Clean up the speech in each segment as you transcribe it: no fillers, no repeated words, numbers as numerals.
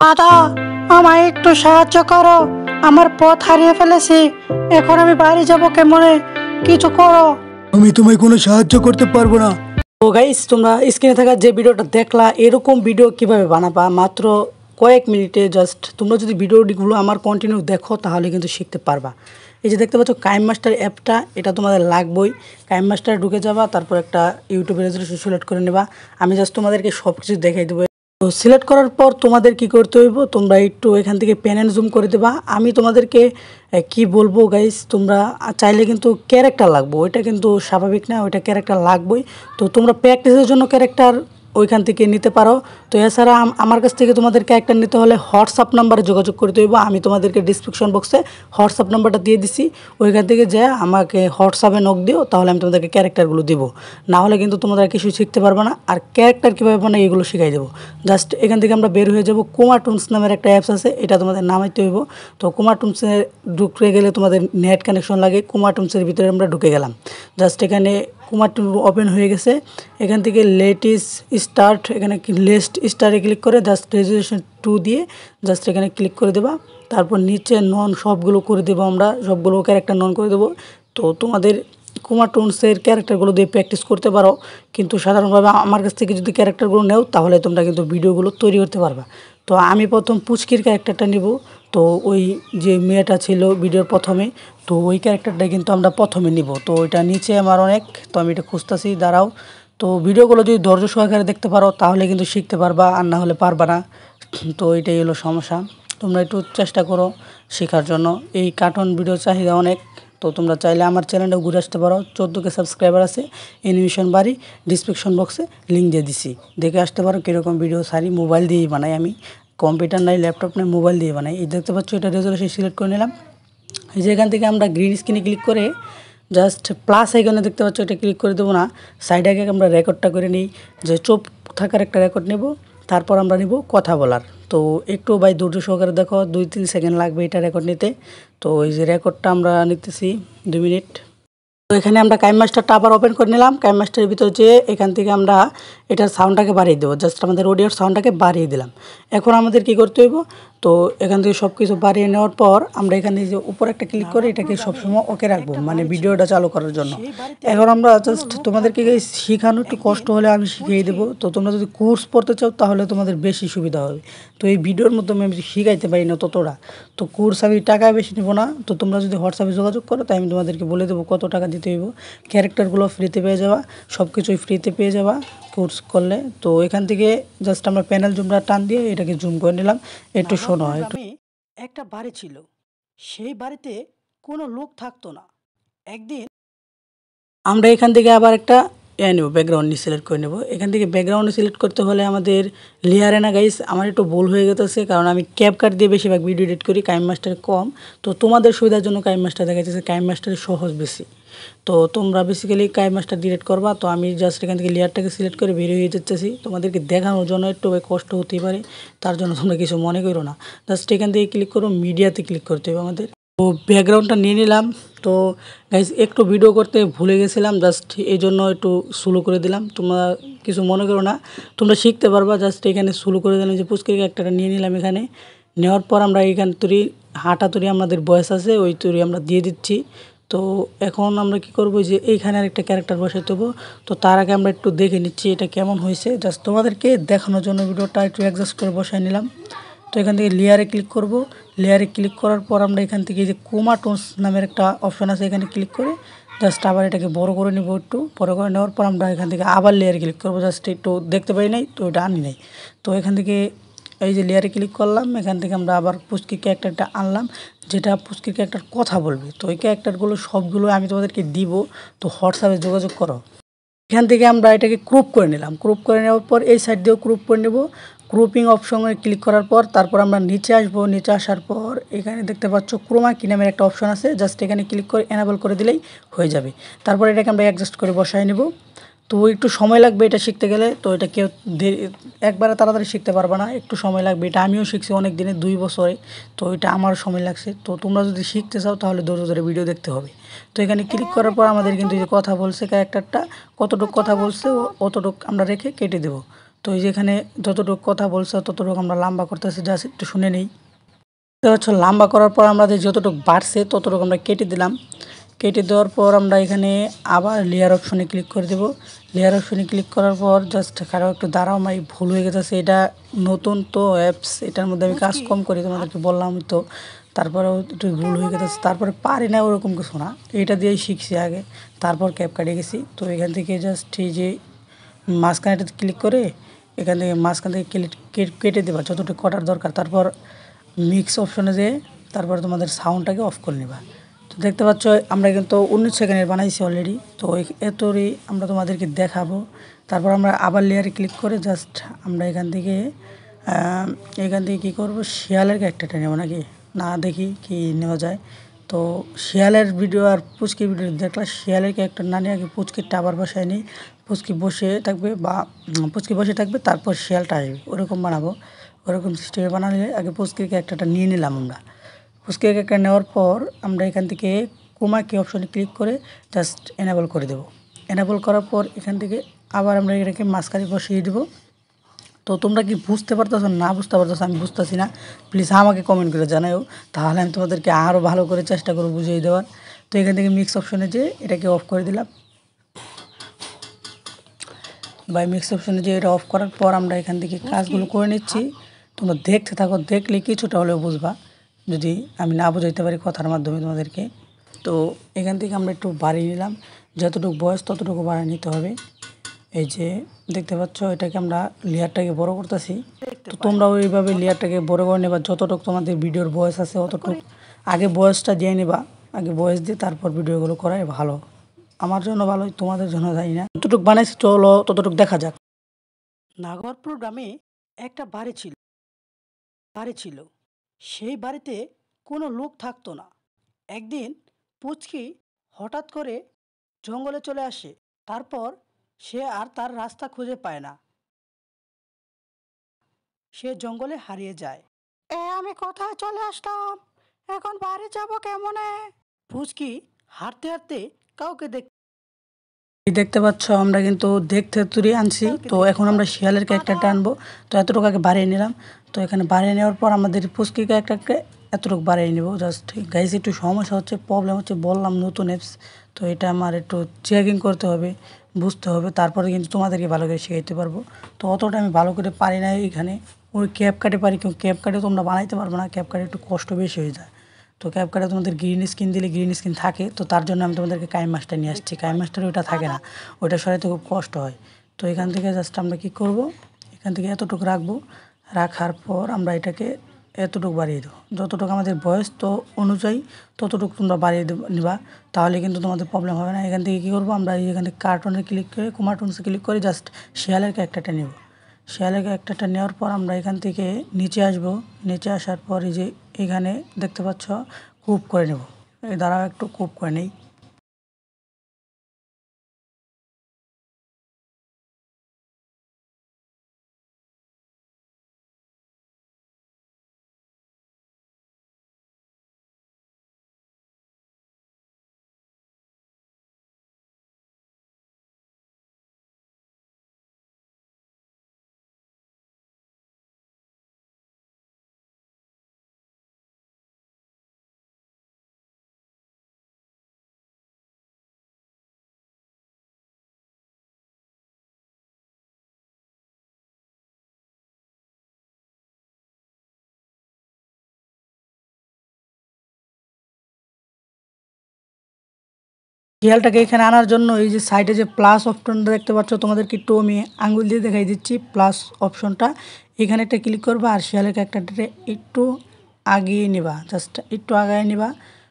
দাদা, আমায় একটু সাহায্য করো। আমার পথ হারিয়ে ফেলেছি। এখন আমি বাড়ি যাব কেমনে? কিছু করো। আমি তোমায় কোনো সাহায্য করতে পারবো না। তো গাইস, তোমরা স্ক্রিনে থাকা যে ভিডিওটা দেখলা, এরকম ভিডিও কিভাবে বানাবা মাত্র কয়েক মিনিটে। জাস্ট তোমরা যদি ভিডিওগুলো আমার কন্টিনিউ দেখো তাহলে কিন্তু শিখতে পারবা। এই যে দেখতে পাচ্ছ কাইম মাস্টার অ্যাপটা, এটা তোমাদের লাগবেই। কাইম মাস্টারে ঢুকে যাবা, তারপর একটা ইউটিউবের রেজলিউশন সিলেক্ট করে নেবা। আমি জাস্ট তোমাদেরকে সব কিছু দেখাই দেবো। তো সিলেক্ট করার পর তোমাদের কি করতে হইব, তোমরা একটু এখান থেকে পেন অ্যান্ড জুম করে দেবা। আমি তোমাদেরকে কি বলবো গাইস, তোমরা চাইলে কিন্তু ক্যারেক্টার লাগবে, ওইটা কিন্তু স্বাভাবিক না, ওইটা ক্যারেক্টার লাগবেই। তো তোমরা প্র্যাকটিসের জন্য ক্যারেক্টার ওইখান থেকে নিতে পারো। তো এছাড়া আমার কাছ থেকে তোমাদের ক্যারেক্টার নিতে হলে হোয়াটসঅ্যাপ নাম্বারে যোগাযোগ করতে হইব। আমি তোমাদেরকে ডিসক্রিপশন বক্সে হোয়াটসঅ্যাপ নাম্বারটা দিয়ে দিছি, ওইখান থেকে যে আমাকে হোয়াটসঅ্যাপে নক দিও, তাহলে আমি তোমাদেরকে ক্যারেক্টারগুলো দিব। না হলে কিন্তু তোমরা কিছু শিখতে পারবে না। আর ক্যারেক্টার কীভাবে বানাই এগুলো শিখাই দেবো। জাস্ট এখান থেকে আমরা বের হয়ে যাব। কুমারটুনস নামের একটা অ্যাপস আছে, এটা তোমাদের নামাইতে হইব। তো কুমারটুনসে ঢুকে গেলে তোমাদের নেট কানেকশন লাগে। কুমারটুনসের ভিতরে আমরা ঢুকে গেলাম। জাস্ট এখানে কুমারটুন ওপেন হয়ে গেছে। এখান থেকে লেটেস্ট স্টার্ট, এখানে লেস্ট স্টারে ক্লিক করে জাস্ট রেজুলেশন 2 দিয়ে জাস্ট এখানে ক্লিক করে দেবা। তারপর নিচে নন সবগুলো করে দেবো, আমরা সবগুলো ক্যারেক্টার নন করে দেবো। তো তোমাদের কুমারটুনসের ক্যারেক্টারগুলো দিয়ে প্র্যাকটিস করতে পারো, কিন্তু সাধারণভাবে আমার কাছ থেকে যদি ক্যারেক্টারগুলো নেও তাহলে তোমরা কিন্তু ভিডিওগুলো তৈরি করতে পারবা। তো আমি প্রথম পুচকির ক্যারেক্টারটা নিব। তো ওই যে মেয়েটা ছিল ভিডিওর প্রথমে, তো ওই ক্যারেক্টারটা কিন্তু আমরা প্রথমে নিব। তো ওইটা নিচে আমার অনেক, তো আমি এটা খুঁজতেছি, দাঁড়াও। তো ভিডিওগুলো যদি ধৈর্য সহকারে দেখতে পারো তাহলে কিন্তু শিখতে পারবা, আর না হলে পারবা না। তো এটাই হলো সমস্যা। তোমরা একটু চেষ্টা করো শেখার জন্য। এই কার্টুন ভিডিও চাহিদা অনেক। তো তোমরা চাইলে আমার চ্যানেলটা ঘুরে আসতে পারো। 14K সাবস্ক্রাইবার আছে। অ্যানিমেশন বাড়ি ডিসক্রিপশন বক্সে লিঙ্ক দিয়ে দিছি, দেখে আসতে পারো কীরকম ভিডিও সারি। মোবাইল দিয়েই বানাই আমি, কম্পিউটার নাই, ল্যাপটপ নাই, মোবাইল দিয়ে বানাই। এই দেখতে পাচ্ছ, এটা রেজলিউশন সিলেক্ট করে নিলাম। এই যে এখান থেকে আমরা গ্রিন স্ক্রিনে ক্লিক করে জাস্ট প্লাস আইকনে দেখতে পাচ্ছ, এটা ক্লিক করে দেবো না। সাইডে আগে আমরা রেকর্ডটা করে নিই, যে চুপ থাকার একটা রেকর্ড নেব। তারপর আমরা নিব কথা বলার। তো একটু ভাই ধৈর্য সহকারে দেখো, 2-3 সেকেন্ড লাগবে এটা রেকর্ড নিতে। তো এই যে রেকর্ডটা আমরা নিতেছি 2 মিনিট। তো এখানে আমরা কাইম মাস্টারটা আবার ওপেন করে নিলাম। কাইম মাস্টারের ভিতরে যে এখান থেকে আমরা এটার সাউন্ডটাকে বাড়িয়ে দেবো। জাস্ট আমাদের অডিওর সাউন্ডটাকে বাড়িয়ে দিলাম। এখন আমাদের কি করতে হইব, তো এখান থেকে সব কিছু বাড়িয়ে নেওয়ার পর আমরা এখানে যে উপর একটা ক্লিক করে এটাকে সবসময় ওকে রাখবো, মানে ভিডিওটা চালু করার জন্য। এখন আমরা জাস্ট তোমাদেরকে শেখানো একটু কষ্ট হলে আমি শিখিয়ে দেবো। তো তোমরা যদি কোর্স পড়তে চাও তাহলে তোমাদের বেশি সুবিধা হবে। তো এই ভিডিওর মাধ্যমে আমি শিখাইতে পারি না ততটা। তো কোর্স আমি টাকা বেশি নেবো না। তো তোমরা যদি হোয়াটসঅ্যাপে যোগাযোগ করো তাই আমি তোমাদেরকে বলে দেবো কত টাকা দিতে হইব। ক্যারেক্টারগুলো ফ্রিতে পেয়ে যাওয়া, সব কিছুই ফ্রিতে পেয়ে যাওয়া কোর্স করলে। তো এখান থেকে জাস্ট আমরা প্যানেল জুমটা টান দিয়ে এটাকে জুম করে নিলাম। একটু শোনো, একটু। একটা বাড়ি ছিল, সেই বাড়িতে কোনো লোক থাকতো না। একদিন আমরা এখান থেকে আবার একটা নেব, ব্যাকগ্রাউন্ড নিয়ে সিলেক্ট করে নেব। এখান থেকে ব্যাকগ্রাউন্ড সিলেক্ট করতে হলে আমাদের লেয়ারে না গাইস, আমার একটু ভুল হয়ে গেছে, কারণ আমি ক্যাপকাট দিয়ে বেশিরভাগ ভিডিও এডিট করি, কাইম মাস্টারে কম। তো তোমাদের সুবিধার জন্য কাইম মাস্টার দেখা যাচ্ছে, কাইম মাস্টারে সহজ বেশি। তো তোমরা বেসিক্যালি কাইম মাস্টার ডিলিট করবা। তো আমি জাস্ট এখান থেকে লেয়ারটাকে সিলেক্ট করে বেরিয়ে হয়ে যাচ্ছি। তোমাদেরকে দেখানোর জন্য একটু কষ্ট হতেই পারে, তার জন্য তোমরা কিছু মনে করো না। জাস্ট এখান থেকে ক্লিক করো, মিডিয়াতে ক্লিক করতে হবে আমাদের। তো ব্যাকগ্রাউন্ডটা নিয়ে নিলাম। তো গাইজ একটু ভিডিও করতে ভুলে গেছিলাম, জাস্ট এই জন্য একটু স্লো করে দিলাম। তোমরা কিছু মনে করো না, তোমরা শিখতে পারবা। জাস্ট এখানে স্লো করে দিলাম। যে পুচকির একটা নিয়ে নিলাম। এখানে নেওয়ার পর আমরা এখান তৈরি হাঁটা তৈরি আমাদের বয়স আছে, ওই তৈরি আমরা দিয়ে দিচ্ছি। তো এখন আমরা কি করব, যে এইখানে আরেকটা ক্যারেক্টার বসাইতে হবো। তো তার আগে আমরা একটু দেখে নিচ্ছি এটা কেমন হয়েছে। জাস্ট তোমাদেরকে দেখানোর জন্য ভিডিওটা একটু অ্যাডজাস্ট করে বসাই নিলাম। তো এখান থেকে লেয়ারে ক্লিক করব। লেয়ারে ক্লিক করার পর আমরা এখান থেকে যে কুমারটুনস নামের একটা অপশন আছে, এখানে ক্লিক করে জাস্ট আবার এটাকে বড় করে নেব। একটু বড় করে নেওয়ার পর আমরা এখান থেকে আবার লেয়ারে ক্লিক করব। জাস্ট একটু দেখতে পাই নাই, তো এটা আনি নাই। তো এখান থেকে এই যে লেয়ারে ক্লিক করলাম, এখান থেকে আমরা আবার পুচকি ক্যারেক্টারটা আনলাম, যেটা পুচকি ক্যারেক্টার কথা বলবে। তো এই ক্যারেক্টারগুলো সবগুলো আমি তোমাদেরকে দিব। তো হোয়াটসঅ্যাপে যোগাযোগ করো। এখান থেকে আমরা এটাকে ক্রপ করে নিলাম। ক্রপ করে নেওয়ার পর এই সাইড দিয়েও ক্রপ করে নেব। ক্রপিং অপশনে ক্লিক করার পর তারপর আমরা নিচে আসবো। নিচে আসার পর এখানে দেখতে পাচ্ছ ক্রোমা কি নামের একটা অপশন আছে, জাস্ট এখানে ক্লিক করে এনাবেল করে দিলেই হয়ে যাবে। তারপর এটাকে আমরা অ্যাডজাস্ট করে বসায় নেব। তো একটু সময় লাগবে এটা শিখতে গেলে। তো এটা কেউ একবারে তাড়াতাড়ি শিখতে পারবে না, একটু সময় লাগবে। এটা আমিও শিখছি অনেক দিনে, 2 বছরে। তো এটা আমার সময় লাগছে। তো তোমরা যদি শিখতে চাও তাহলে ধৈর্য ধরে ভিডিও দেখতে হবে। তো এখানে ক্লিক করার পর আমাদের কিন্তু যে কথা বলছে ক্যারেক্টারটা, কতটুকু কথা বলছে অতটুকু আমরা রেখে কেটে দেবো। তো এই যেখানে যতটুকু কথা বলছে ততটুকু আমরা লম্বা করতেছি, জাস্ট একটু শুনে নেই। তো হচ্ছে লম্বা করার পর আমাদের যতটুকু বাড়ছে ততটুকু আমরা কেটে দিলাম। কেটে দেওয়ার পর আমরা এখানে আবার লেয়ার অপশনে ক্লিক করে দেব। লেয়ার অপশনে ক্লিক করার পর জাস্ট কারো একটু দাঁড়াও, আমার ভুল হয়ে গেছে, এটা নতুন তো অ্যাপস, এটার মধ্যে আমি কাজ কম করি, তোমাদেরকে বললাম তো, তারপরেও একটু ভুল হয়ে গেছে, তারপরে পারি না ওরকম কিছু না, এটা দিয়েই শিখছি আগে, তারপর ক্যাপকাটে গেছি। তো এখান থেকে জাস্ট এই যে মাঝখানেটাতে ক্লিক করে এখান থেকে মাঝখান থেকে কেটে দেবা যতটুকু কটার দরকার। তারপর মিক্স অপশনে যেয়ে তারপর তোমাদের সাউন্ডটাকে অফ করে নেবা। তো দেখতে পাচ্ছ আমরা কিন্তু 19 সেকেন্ডের বানাইছি অলরেডি। তো এতই আমরা তোমাদেরকে দেখাবো। তারপর আমরা আবার লেয়ারে ক্লিক করে জাস্ট আমরা এখান থেকে কী করবো, শিয়ালের ক্যারেক্টারটা নেবো নাকি না, দেখি কি নেওয়া যায়। তো শিয়ালের ভিডিও আর পুচকির ভিডিও দেখলাম, শিয়ালের ক্যারেক্টার না নিয়ে আগে পুচকিরটা আবার বসায় নিই, পুচকি বসে থাকবে বা পুচকি বসে থাকবে, তারপর শিয়ালটা আসবে, ওরকম বানাবো। ওরকম সিস্টেমে বানালে আগে পুচকির ক্যারেক্টারটা নিয়ে নিলাম আমরা। পুচকির ক্যারেক্টার নেওয়ার পর আমরা এখান থেকে ক্রোমা কি অপশনে ক্লিক করে জাস্ট এনেবল করে দেবো। এনেবল করার পর এখান থেকে আবার আমরা এটাকে মাঝখানে বসিয়ে দেবো। তো তোমরা কি বুঝতে পারতেছো না বুঝতে পারতেছো আমি বুঝতেছি না, প্লিজ আমাকে কমেন্ট করে জানাও, তাহলে আমি তোমাদেরকে আরও ভালো করে চেষ্টা করবো বুঝিয়ে দেওয়ার। তো এখান থেকে মিক্স অপশনে যে এটাকে অফ করে দিলাম। বাই মিক্স অপশনে যে এটা অফ করার পর আমরা এখান থেকে কাজগুলো করে নিচ্ছি। তোমরা দেখতে থাকো, দেখলে কিছুটা হলেও বুঝবা যদি আমি না বুঝাইতে পারি কথার মাধ্যমে তোমাদেরকে। তো এখান থেকে আমরা একটু বাড়িয়ে নিলাম, যতটুকু বয়স ততটুকু বাড়িয়ে নিতে হবে। এই যে দেখতে পাচ্ছ এটাকে আমরা লেয়ারটাকে বড় করতেছি। তো তোমরা ওইভাবে লেয়ারটাকে বড় করে নেবা, যতটুকু তোমাদের ভিডিওর বয়স আছে অতটুকু আগে বয়সটা দিয়ে নেবা, আগে বয়স দিয়ে তারপর ভিডিওগুলো করাই ভালো, আমার জন্য ভালো, তোমাদের জন্য জানি না। যতটুকু বানাইছি চলো ততটুকু দেখা যাক। নাগরপুর গ্রামে একটা বাড়ি ছিল। সেই বাড়িতে কোনো লোক থাকতো না। একদিন পুচকি হঠাৎ করে জঙ্গলে চলে আসে। তারপর সে আর তার রাস্তা খুঁজে পায় না, সে জঙ্গলে হারিয়ে যায়। আমি কোথায় চলে আসলাম, এখন বাড়ি যাব কেমনে? পুচকি হাঁটতে হাঁটতে কাউকে দেখতে পাচ্ছ আমরা কিন্তু দেখতে তুলে আনছি। তো এখন আমরা শিয়ালের ক্যারেক্টারটা আনবো। তো এতটুকু আগে বাড়িয়ে নিলাম। তো এখানে বাড়িয়ে নেওয়ার পর আমাদের পুচকি ক্যারেক্টারকে এতটুকু বাড়িয়ে নেব। জাস্ট গাইজ একটু সমস্যা হচ্ছে, প্রবলেম হচ্ছে, বললাম নতুন অ্যাপস, তো এটা আমার একটু চেকিং করতে হবে, বুঝতে হবে, তারপরে কিন্তু তোমাদেরকে ভালো করে শেখাইতে পারবো। তো অতটা আমি ভালো করে পারি না এখানে, ওই ক্যাপকাটে পারি, কিন্তু ক্যাপকাটে তোমরা বানাইতে পারবো না, ক্যাপকাটে একটু কষ্ট বেশি হয়ে যায়। তো ক্যাপকাটে তোমাদের গ্রিন স্ক্রিন দিলে গ্রিন স্ক্রিন থাকে, তো তার জন্য আমি তোমাদেরকে কাইম মাস্টার নিয়ে আসছি। কাইম মাস্টারে ওটা থাকে না, ওটা সরাইতে খুব কষ্ট হয়। তো এখান থেকে জাস্ট আমরা কী করব, এখান থেকে এতটুকু রাখবো, রাখার পর আমরা এটাকে এতটুকু বাড়িয়ে দেবো, যতটুকু আমাদের বয়স তো অনুযায়ী ততটুকু তোমরা বাড়িয়ে নিবা, তাহলে কিন্তু তোমাদের প্রবলেম হবে না। এখান থেকে কী করবো আমরা, এখান থেকে কার্টুনে ক্লিক করে কার্টুনসে ক্লিক করে জাস্ট শিয়ালের ক্যারেক্টারটা নেব। শিয়ালের ক্যারেক্টারটা নেওয়ার পর আমরা এখান থেকে নিচে আসব। নিচে আসার পর এই যে এখানে দেখতে পাচ্ছ কুপ করে নেব, এই দ্বারাও একটু কুপ করে নেই। শিয়ালটাকে এখানে আনার জন্য এই যে সাইডে যে প্লাস অপশনটা দেখতে পাচ্ছ, তোমাদেরকে একটু আমি আঙুল দিয়ে দেখাই দিচ্ছি প্লাস অপশনটা, এখানে একটা ক্লিক করবা আর শিয়ালের ক্যারেক্টারটা একটু আগিয়ে নেবা, জাস্ট একটু আগায় নেবা।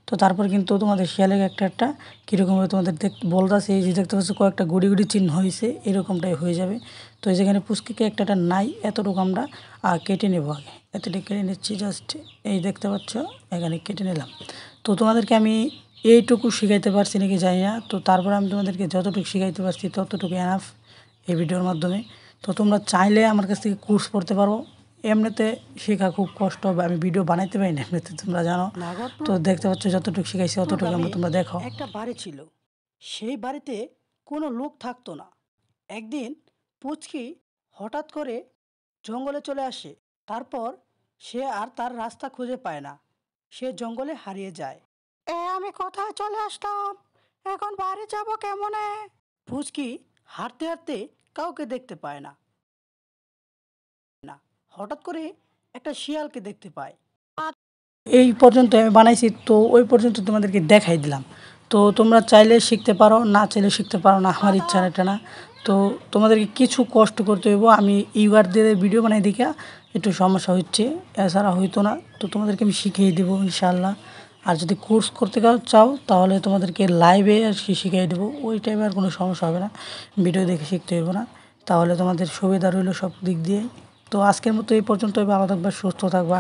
তো তারপর কিন্তু তোমাদের শিয়ালের ক্যারেক্টারটা কীরকমভাবে তোমাদের বলতেছে, এই যে দেখতে পাচ্ছ কয়েকটা গুড়ি গুড়ি চিহ্ন হয়েছে, এরকমটাই হয়ে যাবে। তো এই যেখানে পুচকি ক্যারেক্টারটা নাই, এতটুকু আমরা কেটে নেব, আগে এতটুকু কেটে নিচ্ছি, জাস্ট এই দেখতে পাচ্ছ এখানে কেটে নিলাম। তো তোমাদেরকে আমি এইটুকু শিখাইতে পারছি নাকি জানি না, তো তারপরে আমি তোমাদেরকে যতটুকু শিখাইতে পারছি ততটুকু এনাফ এই ভিডিওর মাধ্যমে। তো তোমরা চাইলে আমার কাছ থেকে কোর্স পড়তে পারো, এমনিতে শেখা খুব কষ্ট হবে, আমি ভিডিও বানাইতে পারি না এমনিতে, তোমরা জানো। তো দেখতে পাচ্ছ যতটুকু শিখাইছি অতটুকু আমরা তোমরা দেখো। একটা বাড়ি ছিল, সেই বাড়িতে কোনো লোক থাকতো না। একদিন পুচকি হঠাৎ করে জঙ্গলে চলে আসে। তারপর সে আর তার রাস্তা খুঁজে পায় না, সে জঙ্গলে হারিয়ে যায়। আমি কোথায় চলে আসলাম, এখন বাড়ি যাব কেমনে? পুচকি হাঁটতে হাঁটতে কাউকে দেখতে পায় না। হঠাৎ করে একটা শিয়ালকে দেখতে পায়। এই পর্যন্ত আমি বানাইছি, তো ওই পর্যন্ত তোমাদেরকে দেখাই দিলাম। তো তোমরা চাইলে শিখতে পারো, না চাইলে শিখতে পারো না, আমার ইচ্ছা এটা না। তো তোমাদেরকে কিছু কষ্ট করতে হইব। আমি ইউআর দিয়ে ভিডিও বানাই দেখা একটু সমস্যা হচ্ছে, এছাড়া হইতো না। তো তোমাদেরকে আমি শিখিয়ে দেবো ইনশাআল্লাহ। আর যদি কোর্স করতে চাও তাহলে তোমাদেরকে লাইভে আর কি শিখিয়ে দেবো, ওই টাইমে আর কোনো সমস্যা হবে না, ভিডিও দেখে শিখতে হইব না। তাহলে তোমাদের সুবিধা রইল সব দিক দিয়ে। তো আজকের মতো এই পর্যন্ত, ভালো থাকবা, সুস্থ থাকবা।